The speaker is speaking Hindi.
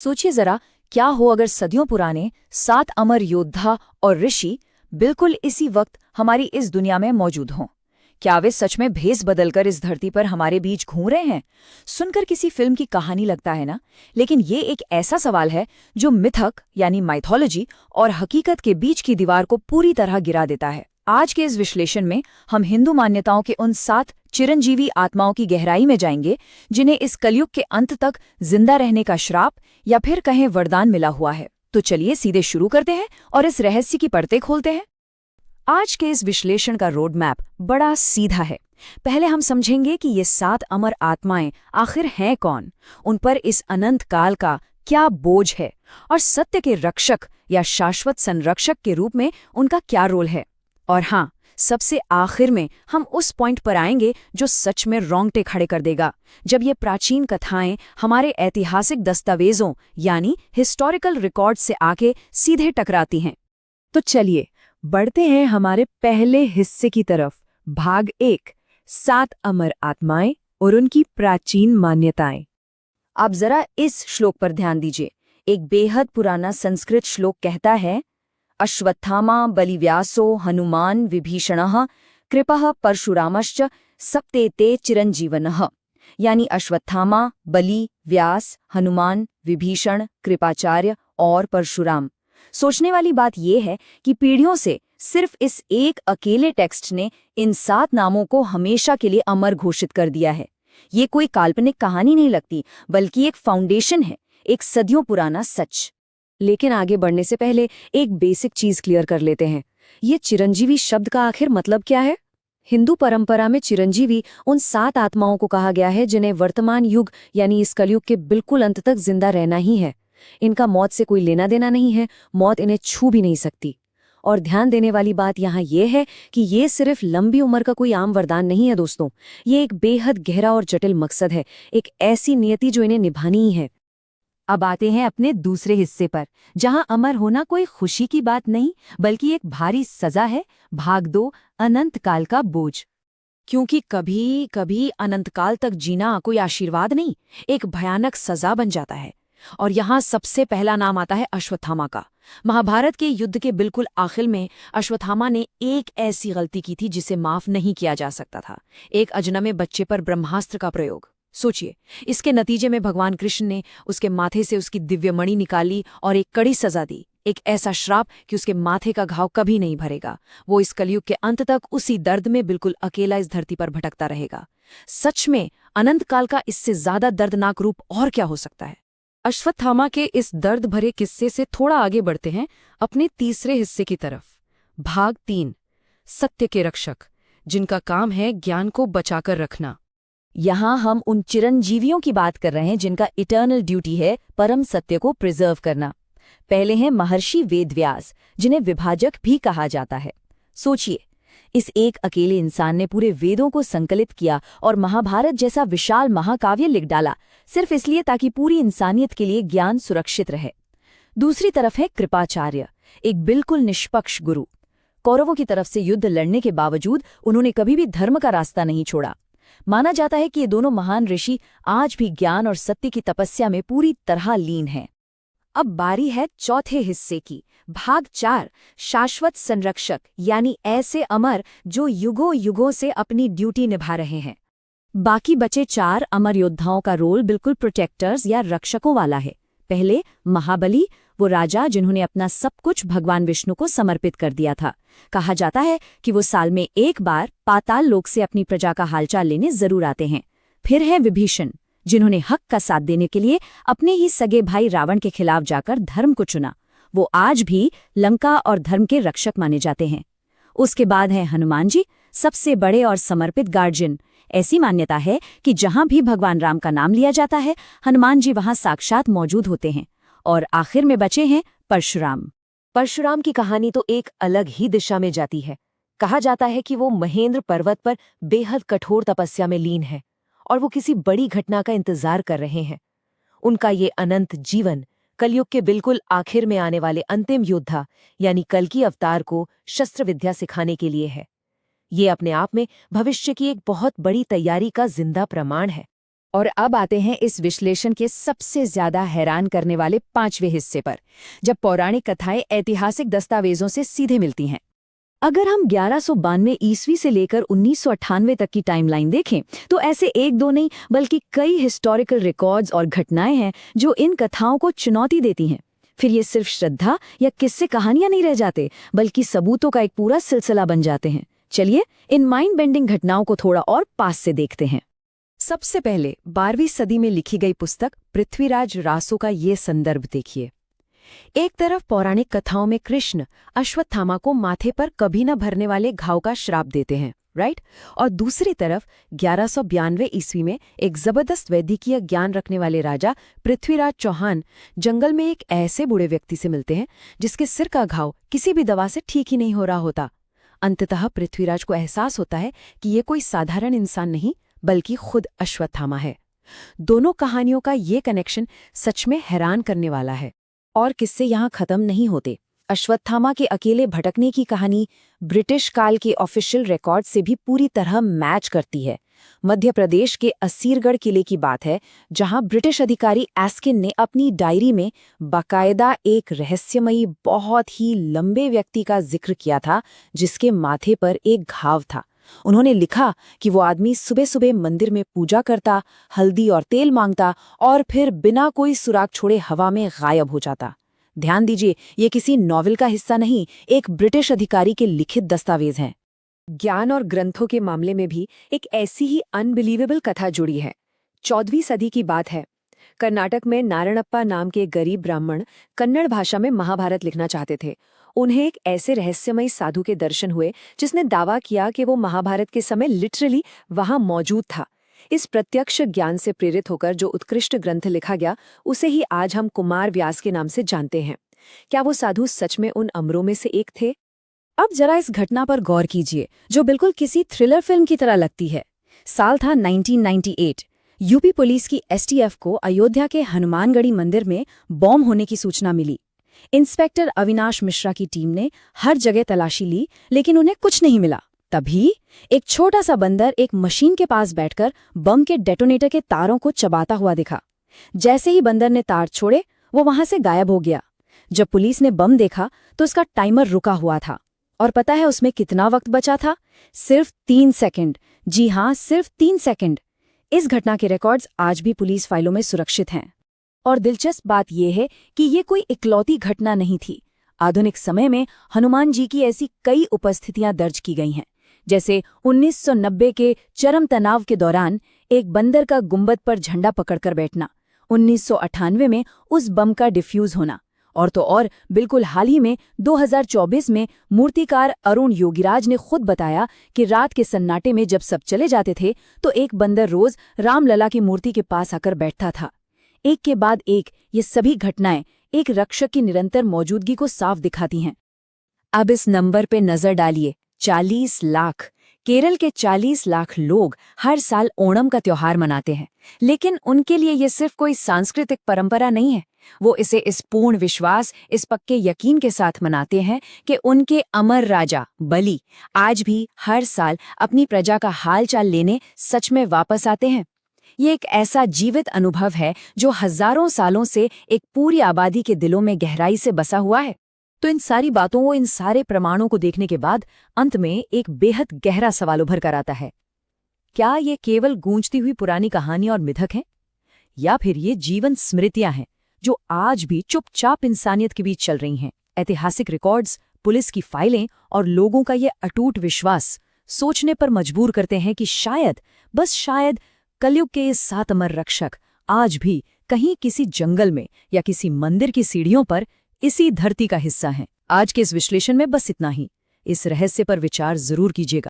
सोचिए जरा, क्या हो अगर सदियों पुराने 7 अमर योद्धा और ऋषि बिल्कुल इसी वक्त हमारी इस दुनिया में मौजूद हों। क्या वे सच में भेस बदलकर इस धरती पर हमारे बीच घूम रहे हैं? सुनकर किसी फिल्म की कहानी लगता है ना, लेकिन ये एक ऐसा सवाल है जो मिथक यानी माइथोलॉजी और हकीकत के बीच की दीवार को पूरी तरह गिरा देता है। आज के इस विश्लेषण में हम हिंदू मान्यताओं के उन 7 चिरंजीवी आत्माओं की गहराई में जाएंगे जिन्हें इस कलयुग के अंत तक जिंदा रहने का श्राप या फिर कहें वरदान मिला हुआ है। तो चलिए सीधे शुरू करते हैं और इस रहस्य की परतें खोलते हैं। आज के इस विश्लेषण का रोड मैप बड़ा सीधा है। पहले हम समझेंगे कि ये 7 अमर आत्माएं आखिर हैं कौन, उन पर इस अनंत काल का क्या बोझ है और सत्य के रक्षक या शाश्वत संरक्षक के रूप में उनका क्या रोल है। और हाँ, सबसे आखिर में हम उस पॉइंट पर आएंगे जो सच में रोंगटे खड़े कर देगा, जब ये प्राचीन कथाएं हमारे ऐतिहासिक दस्तावेजों यानी हिस्टोरिकल रिकॉर्ड से आके सीधे टकराती हैं। तो चलिए बढ़ते हैं हमारे पहले हिस्से की तरफ। भाग 1, 7 अमर आत्माएं और उनकी प्राचीन मान्यताएं। आप जरा इस श्लोक पर ध्यान दीजिए। एक बेहद पुराना संस्कृत श्लोक कहता है, अश्वत्थामा बलिव्यासो हनुमान विभीषणः कृपः परशुरामश्च सप्तेते चिरंजीवनः। यानी अश्वत्थामा, बलि, व्यास, हनुमान, विभीषण, कृपाचार्य और परशुराम। सोचने वाली बात यह है कि पीढ़ियों से सिर्फ इस एक अकेले टेक्स्ट ने इन 7 नामों को हमेशा के लिए अमर घोषित कर दिया है। ये कोई काल्पनिक कहानी नहीं लगती, बल्कि एक फाउंडेशन है, एक सदियों पुराना सच। लेकिन आगे बढ़ने से पहले एक बेसिक चीज क्लियर कर लेते हैं। ये चिरंजीवी शब्द का आखिर मतलब क्या है? हिंदू परंपरा में चिरंजीवी उन 7 आत्माओं को कहा गया है जिन्हें वर्तमान युग यानी इस कलयुग के बिल्कुल अंत तक जिंदा रहना ही है। इनका मौत से कोई लेना देना नहीं है, मौत इन्हें छू भी नहीं सकती। और ध्यान देने वाली बात यहाँ यह है कि ये सिर्फ लंबी उम्र का कोई आम वरदान नहीं है दोस्तों, ये एक बेहद गहरा और जटिल मकसद है, एक ऐसी नियति जो इन्हें निभानी ही है। अब आते हैं अपने दूसरे हिस्से पर, जहां अमर होना कोई खुशी की बात नहीं बल्कि एक भारी सजा है। भाग 2, अनंत काल का बोझ। क्योंकि कभी कभी अनंत काल तक जीना कोई आशीर्वाद नहीं, एक भयानक सजा बन जाता है। और यहाँ सबसे पहला नाम आता है अश्वत्थामा का। महाभारत के युद्ध के बिल्कुल आखिर में अश्वत्थामा ने एक ऐसी गलती की थी जिसे माफ नहीं किया जा सकता था, एक अजनबे बच्चे पर ब्रह्मास्त्र का प्रयोग। सोचिए, इसके नतीजे में भगवान कृष्ण ने उसके माथे से उसकी दिव्यमणि निकाली और एक कड़ी सजा दी, एक ऐसा श्राप कि उसके माथे का घाव कभी नहीं भरेगा। वो इस कलयुग के अंत तक उसी दर्द में बिल्कुल अकेला इस धरती पर भटकता रहेगा। सच में अनंत काल का इससे ज्यादा दर्दनाक रूप और क्या हो सकता है? अश्वत्थामा के इस दर्द भरे किस्से से थोड़ा आगे बढ़ते हैं अपने तीसरे हिस्से की तरफ। भाग 3, सत्य के रक्षक, जिनका काम है ज्ञान को बचाकर रखना। यहाँ हम उन चिरंजीवियों की बात कर रहे हैं जिनका इटर्नल ड्यूटी है परम सत्य को प्रिजर्व करना। पहले हैं महर्षि वेदव्यास, जिन्हें विभाजक भी कहा जाता है। सोचिए, इस एक अकेले इंसान ने पूरे वेदों को संकलित किया और महाभारत जैसा विशाल महाकाव्य लिख डाला, सिर्फ इसलिए ताकि पूरी इंसानियत के लिए ज्ञान सुरक्षित रहे। दूसरी तरफ है कृपाचार्य, एक बिल्कुल निष्पक्ष गुरु। कौरवों की तरफ से युद्ध लड़ने के बावजूद उन्होंने कभी भी धर्म का रास्ता नहीं छोड़ा। माना जाता है कि ये दोनों महान ऋषि आज भी ज्ञान और सत्य की तपस्या में पूरी तरह लीन हैं। अब बारी है चौथे हिस्से की। भाग 4, शाश्वत संरक्षक, यानी ऐसे अमर जो युगों युगों से अपनी ड्यूटी निभा रहे हैं। बाकी बचे 4 अमर योद्धाओं का रोल बिल्कुल प्रोटेक्टर्स या रक्षकों वाला है। पहले महाबली, वो राजा जिन्होंने अपना सब कुछ भगवान विष्णु को समर्पित कर दिया था। कहा जाता है कि वो साल में एक बार पाताल लोक से अपनी प्रजा का हालचाल लेने जरूर आते हैं। फिर है विभीषण, जिन्होंने हक का साथ देने के लिए अपने ही सगे भाई रावण के खिलाफ जाकर धर्म को चुना। वो आज भी लंका और धर्म के रक्षक माने जाते हैं। उसके बाद है हनुमान जी, सबसे बड़े और समर्पित गार्जियन। ऐसी मान्यता है कि जहां भी भगवान राम का नाम लिया जाता है, हनुमान जी वहां साक्षात मौजूद होते हैं। और आखिर में बचे हैं परशुराम। परशुराम की कहानी तो एक अलग ही दिशा में जाती है। कहा जाता है कि वो महेंद्र पर्वत पर बेहद कठोर तपस्या में लीन है और वो किसी बड़ी घटना का इंतजार कर रहे हैं। उनका ये अनंत जीवन कलयुग के बिल्कुल आखिर में आने वाले अंतिम योद्धा यानी कल्कि अवतार को शस्त्र विद्या सिखाने के लिए है। ये अपने आप में भविष्य की एक बहुत बड़ी तैयारी का जिंदा प्रमाण है। और अब आते हैं इस विश्लेषण के सबसे ज्यादा हैरान करने वाले 5वें हिस्से पर, जब पौराणिक कथाएं ऐतिहासिक दस्तावेजों से सीधे मिलती हैं। अगर हम 1192 ईस्वी से लेकर 1998 तक की टाइमलाइन देखें, तो ऐसे एक दो नहीं बल्कि कई हिस्टोरिकल रिकॉर्ड्स और घटनाएं हैं जो इन कथाओं को चुनौती देती हैं। फिर ये सिर्फ श्रद्धा या किस्से कहानियां नहीं रह जाते, बल्कि सबूतों का एक पूरा सिलसिला बन जाते हैं। चलिए इन माइंड बेंडिंग घटनाओं को थोड़ा और पास से देखते हैं। सबसे पहले 12वीं सदी में लिखी गई पुस्तक पृथ्वीराज रासो का ये संदर्भ देखिए। एक तरफ पौराणिक कथाओं में कृष्ण अश्वत्थामा को माथे पर कभी न भरने वाले घाव का श्राप देते हैं, राइट? और दूसरी तरफ 1192 ईस्वी में एक जबरदस्त वैदिकीय ज्ञान रखने वाले राजा पृथ्वीराज चौहान जंगल में एक ऐसे बूढ़े व्यक्ति से मिलते हैं जिसके सिर का घाव किसी भी दवा से ठीक ही नहीं हो रहा होता। अंततः पृथ्वीराज को एहसास होता है कि ये कोई साधारण इंसान नहीं बल्कि खुद अश्वत्थामा है। दोनों कहानियों का ये कनेक्शन सच में हैरान करने वाला है। और किस्से यहाँ खत्म नहीं होते। अश्वत्थामा के अकेले भटकने की कहानी ब्रिटिश काल के ऑफिशियल रिकॉर्ड से भी पूरी तरह मैच करती है। मध्य प्रदेश के असीरगढ़ किले की बात है, जहां ब्रिटिश अधिकारी एस्किन ने अपनी डायरी में बाकायदा एक रहस्यमयी बहुत ही लंबे व्यक्ति का जिक्र किया था जिसके माथे पर एक घाव था। उन्होंने लिखा कि वो आदमी सुबह सुबह मंदिर में पूजा करता, हल्दी और तेल मांगता और फिर बिना कोई सुराग छोड़े हवा में गायब हो जाता। ध्यान दीजिए, ये किसी नॉवेल का हिस्सा नहीं, एक ब्रिटिश अधिकारी के लिखित दस्तावेज हैं। ज्ञान और ग्रंथों के मामले में भी एक ऐसी ही अनबिलीवेबल कथा जुड़ी है। 14वीं सदी की बात है। कर्नाटक में नारायणप्पा नाम के गरीब ब्राह्मण कन्नड़ भाषा में महाभारत लिखना चाहते थे। उन्हें एक ऐसे रहस्यमयी साधु के दर्शन हुए जिसने दावा किया कि वो महाभारत के समय लिटरली वहां मौजूद था। इस प्रत्यक्ष ज्ञान से प्रेरित होकर जो उत्कृष्ट ग्रंथ लिखा गया उसे ही आज हम कुमार व्यास के नाम से जानते हैं। क्या वो साधु सच में उन अमरों में से एक थे? अब जरा इस घटना पर गौर कीजिए, जो बिल्कुल किसी थ्रिलर फिल्म की तरह लगती है। साल था 1998। यूपी पुलिस की एसटीएफ को अयोध्या के हनुमानगढ़ी मंदिर में बॉम्ब होने की सूचना मिली। इंस्पेक्टर अविनाश मिश्रा की टीम ने हर जगह तलाशी ली, लेकिन उन्हें कुछ नहीं मिला। तभी एक छोटा सा बंदर एक मशीन के पास बैठकर बम के डेटोनेटर के तारों को चबाता हुआ दिखा। जैसे ही बंदर ने तार छोड़े, वो वहां से गायब हो गया। जब पुलिस ने बम देखा तो उसका टाइमर रुका हुआ था। और पता है उसमें कितना वक्त बचा था? सिर्फ 3 सेकंड। जी हाँ, सिर्फ 3 सेकंड। इस घटना के रिकॉर्ड्स आज भी पुलिस फाइलों में सुरक्षित हैं। और दिलचस्प बात यह है कि ये कोई इकलौती घटना नहीं थी। आधुनिक समय में हनुमान जी की ऐसी कई उपस्थितियां दर्ज की गई हैं। जैसे 1990 के चरम तनाव के दौरान एक बंदर का गुंबद पर झंडा पकड़कर बैठना, 1998 में उस बम का डिफ्यूज होना, और तो और बिल्कुल हाल ही में 2024 में मूर्तिकार अरुण योगीराज ने खुद बताया कि रात के सन्नाटे में जब सब चले जाते थे तो एक बंदर रोज रामलला की मूर्ति के पास आकर बैठता था। एक के बाद एक ये सभी घटनाएं एक रक्षक की निरंतर मौजूदगी को साफ दिखाती हैं। अब इस नंबर पे नजर डालिए, 40 लाख। केरल के 40 लाख लोग हर साल ओणम का त्योहार मनाते हैं, लेकिन उनके लिए ये सिर्फ कोई सांस्कृतिक परंपरा नहीं है। वो इसे इस पूर्ण विश्वास, इस पक्के यकीन के साथ मनाते हैं कि उनके अमर राजा बलि आज भी हर साल अपनी प्रजा का हालचाल लेने सच में वापस आते हैं। ये एक ऐसा जीवित अनुभव है जो हजारों सालों से एक पूरी आबादी के दिलों में गहराई से बसा हुआ है। तो इन सारी बातों को, इन सारे प्रमाणों को देखने के बाद अंत में एक बेहद गहरा सवाल उभर कर आता है। क्या ये केवल गूंजती हुई पुरानी कहानी और मिथक हैं, या फिर ये जीवन स्मृतियां हैं जो आज भी चुपचाप इंसानियत के बीच चल रही हैं? ऐतिहासिक रिकॉर्ड्स, पुलिस की फाइलें और लोगों का ये अटूट विश्वास सोचने पर मजबूर करते हैं कि शायद, बस शायद, कलयुग के इस 7 अमर रक्षक आज भी कहीं किसी जंगल में या किसी मंदिर की सीढ़ियों पर इसी धरती का हिस्सा हैं। आज के इस विश्लेषण में बस इतना ही। इस रहस्य पर विचार जरूर कीजिएगा।